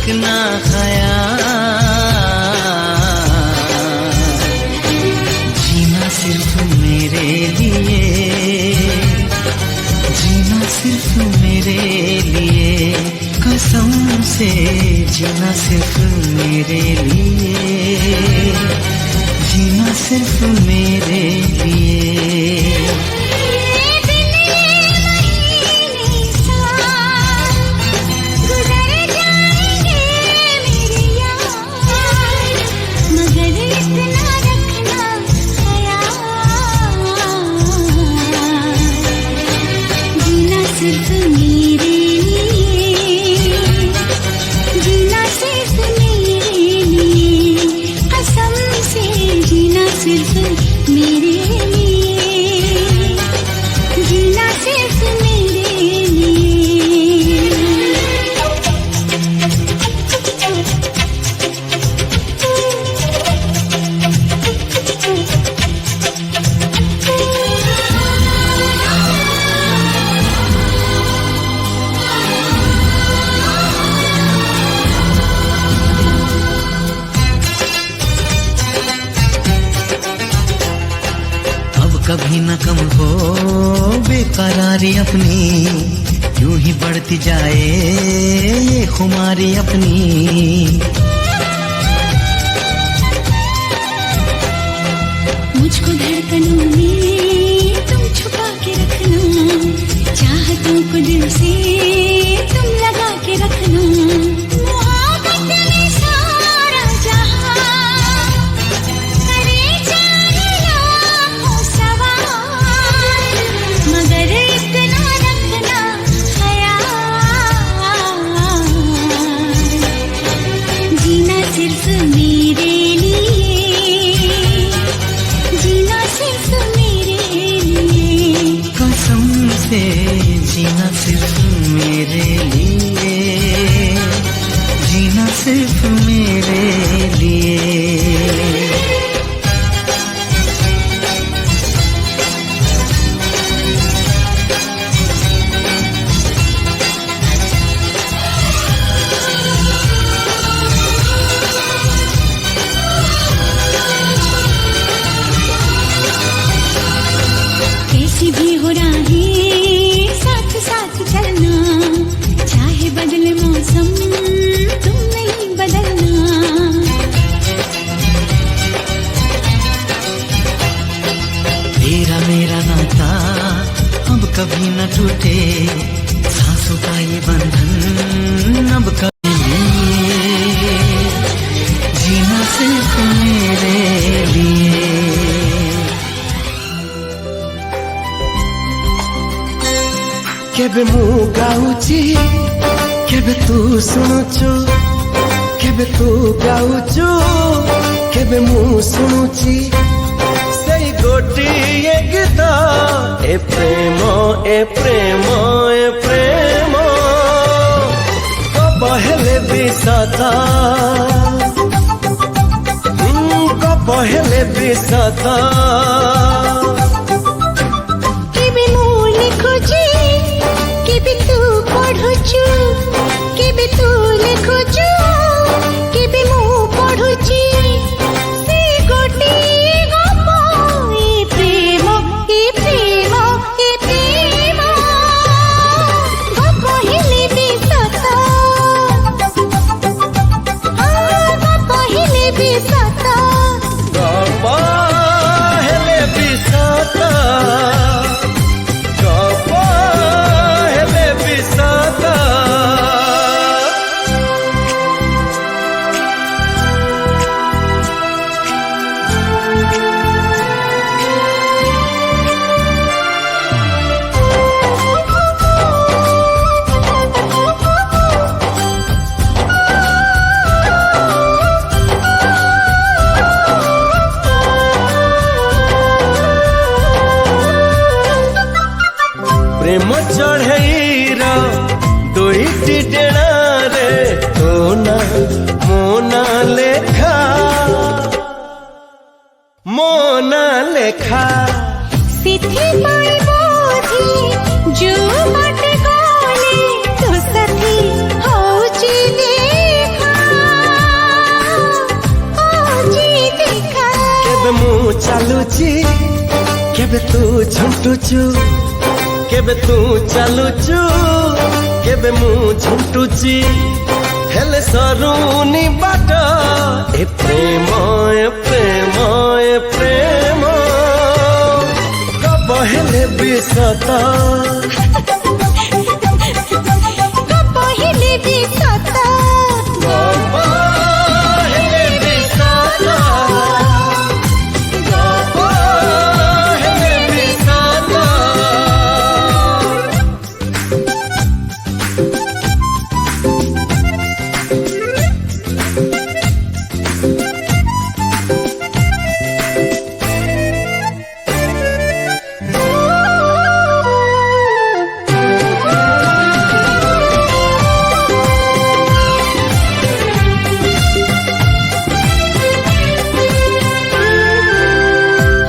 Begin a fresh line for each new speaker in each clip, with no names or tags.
रखना ख्याल, जीना सिर्फ मेरे लिए, जीना सिर्फ मेरे लिए, कसम से जीना सिर्फ मेरे लिए, जीना सिर्फ मेरे लिए।
सिर्फ मेरे लिए, जीना सिर्फ मेरे लिए, कसम से जीना सिर्फ मेरे लिए, जीना सिर्फ मेरे लिए।
कभी न कम हो बेकरारी अपनी, यूं ही बढ़ती जाए ये खुमारी अपनी।
मुझको धड़कनों में तुम छुपा के रखना, चाहतों को दिल से तुम लगा के रखना। मोहब्बत में सारा जहां करे जाए लाखों सवाल, मगर इतना रखना ख्याल, जीना सिर्फ मेरे लिए, जीना सिर्फ मेरे लिए,
कसम से जीना सिर्फ मेरे लिए, जीना सिर्फ मेरे लिए।
कैसी भी हो राहें साथ साथ चलना, चाहे बदले मौसम तुम नहीं बदलना।
तेरा मेरा नाता अब कभी न टूटे, सांसों का ये बंधन अब कभी नहीं, जीना सिर्फ मेरे लिए।
केबे मु गाउची केबे तू सुनुचु, केबे तू गाउचु केबे मु सुनुची, सेई गोटिए गीत ए प्रेम ए प्रेम ए प्रेम, कबहेले बिसता कबहेले बिसता।
केबे मु लिखुची केबे तू पढ़ुचु, केबे तू लिखुचु केबे मु पढ़ुची, से गोटी गप ए प्रेम ए प्रेम ए प्रेम, गप हेले बिसता, गप हेले बिसता,
कबहेले बिसता, कबहेले बिसता। प्रेम चढ़ेईरा दुईटी डेणा रे, तो ना मोना लेखा मोना लेखा।
सिथि पाई बोधी जो बाटे गले तो सखी होची देखा,
ଚାଲୁଛି କେବେ ତୁ ଝୁଣ୍ଟୁଛୁ କେବେ ତୁ ଚାଲୁଛୁ କେବେ ମୁଁ ଝୁଣ୍ଟୁଛି ହେଲେ ସରୁନି ବାଟ ଏ ପ୍ରେମ ଏ ପ୍ରେମ ଏ ପ୍ରେମ ଗପ ହେଲେ ବି ସତ
କହିଲେ ବି ସତ
ଗପ ହେଲେ ବି ସତ ଗପ ହେଲେ ବି ସତ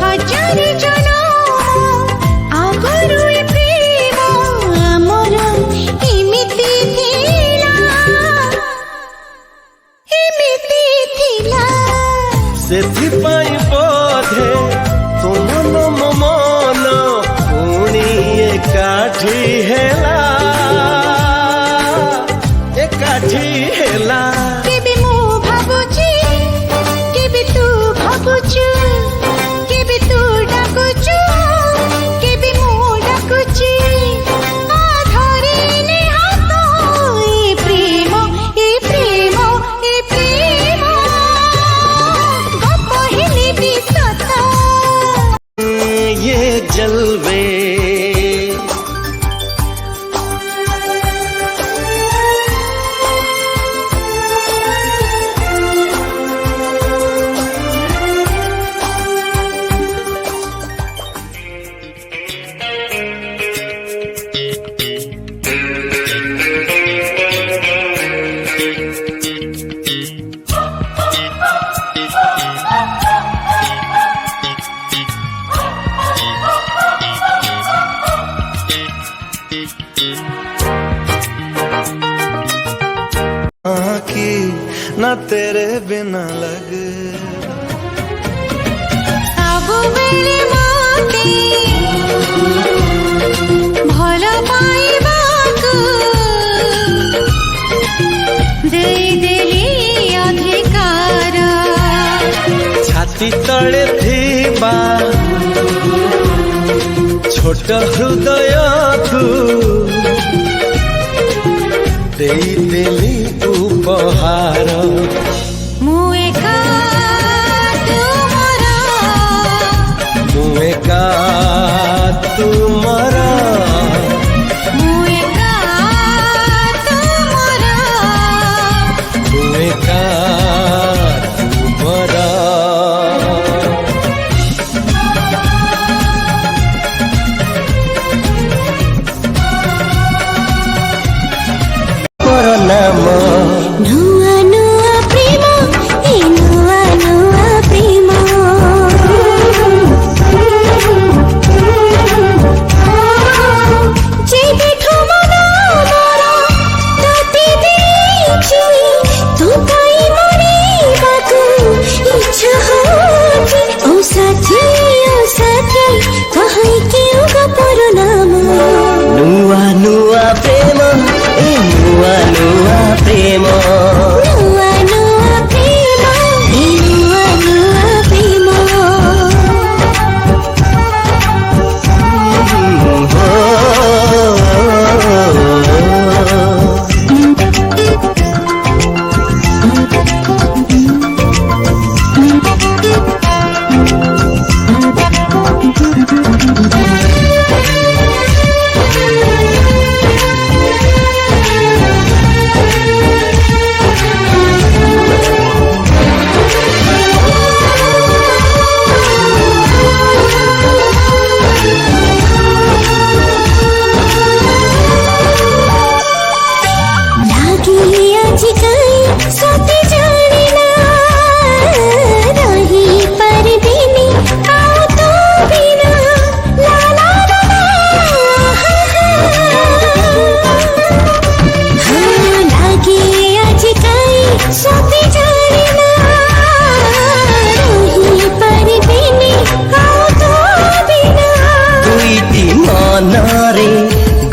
ହଜାରେ ଜନ ଆଗରୁ ଏ ପ୍ରେମ ଆମର ଏମିତି ଥିଲା
ସେଥିପାଇଁ ବୋଧେ ତୁମ ମୋ ମନ ପୁଣି ଏକାଠି ହେଲା ଏକାଠି ହେଲା
କେବେ ମୁଁ ଭାବୁଛି କେବେ ତୁ ଭାବୁଛୁ କେବେ ତୁ ଡାକୁଛୁ କେବେ ମୁଁ ଡାକୁଛି ଧରିନି ହାତ ଏ ପ୍ରେମ ଏ ପ୍ରେମ ଏ ପ୍ରେମ ଗପ ହେଲେ ବି ସତ
ये जलवे आँखी ना तेरे बिना लग
ସବୁବେଳେ ମୋତେ ଭଲ ପାଇବାକୁ ଦେଇଦେଲି ଅଧିକାର
ଛାତି ତଳେ ଥିବା ଛୋଟ ହୃଦୟକୁ ଦେଇଦେଲି ଉପହାର
ମୁଁ ଏକା ତୁମର
ମୁଁ ଏକା ତୁମର
ମୁଁ ଏକା ତୁମର
ମୁଁ ଏକା ତୁମର ନାମ
ନୂଆ ନୂଆ ପ୍ରେମ ଏ ନୂଆ ନୂଆ ପ୍ରେମ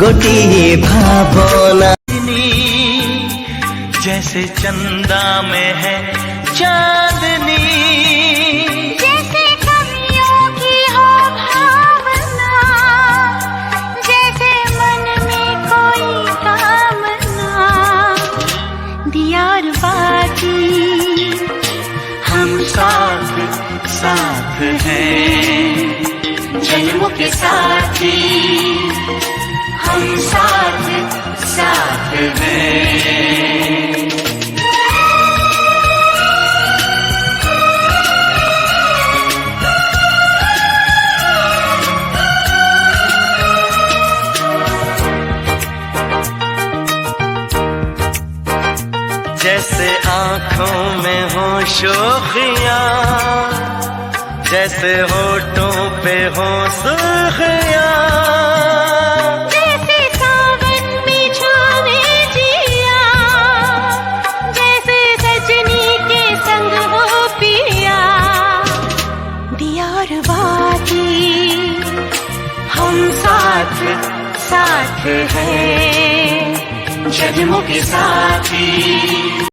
गोटी भावना
जैसे चंदा में है चांदनी,
जैसे कवियों की हो भावना, जैसे मन में कोई कामना, दिया और बाकी
हम साथ साथ हैं, जन्मों के साथी हम साथ साथ हैं। जैसे आँखों में हो शोखियाँ, जैसे होठों पे हो सुर्खियाँ,
जैसे सावन में छावे जिया, जैसे सजनी के संग हो पिया, दिया और बाती
हम साथ साथ हैं, जन्मों के साथी।